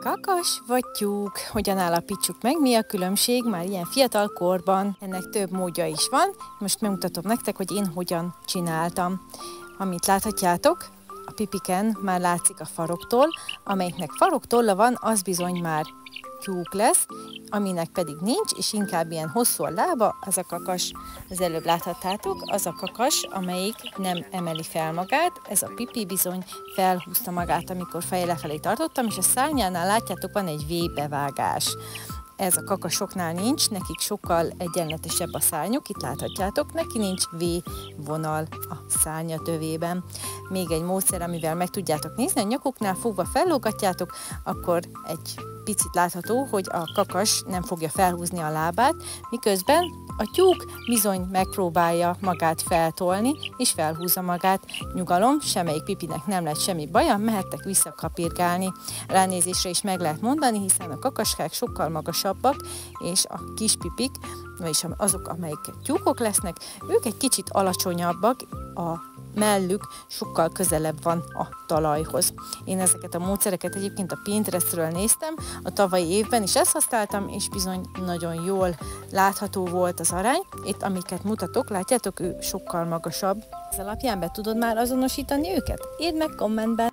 Kakas vagy tyúk? Hogyan állapítsuk meg, mi a különbség már ilyen fiatal korban? Ennek több módja is van. Most megmutatom nektek, hogy én hogyan csináltam. Amit láthatjátok, a pipiken már látszik a faroktoll, amelyiknek faroktolla van, az bizony már tyúk lesz, aminek pedig nincs, és inkább ilyen hosszú a lába, az a kakas, az előbb láthattátok, az a kakas, amelyik nem emeli fel magát, ez a pipi bizony felhúzta magát, amikor feje lefelé tartottam, és a szárnyánál látjátok, van egy V-bevágás. Ez a kakasoknál nincs, nekik sokkal egyenletesebb a szárnyuk, itt láthatjátok, neki nincs V-vonal a szárnyatövében. Még egy módszer, amivel meg tudjátok nézni, a nyakuknál fogva fellógatjátok, akkor egy picit látható, hogy a kakas nem fogja felhúzni a lábát, miközben a tyúk bizony megpróbálja magát feltolni, és felhúzza magát. Nyugalom, semmelyik pipinek nem lett semmi baja, mehettek visszakapirgálni. Ránézésre is meg lehet mondani, hiszen a kakaskák sokkal magasabbak, és a kis pipik, vagyis azok, amelyik tyúkok lesznek, ők egy kicsit alacsonyabbak, a mellük sokkal közelebb van a talajhoz. Én ezeket a módszereket egyébként a Pinterestről néztem, a tavalyi évben is ezt használtam, és bizony nagyon jól látható volt az arány. Itt, amiket mutatok, látjátok, ő sokkal magasabb. Ez alapján be tudod már azonosítani őket? Írd meg kommentben!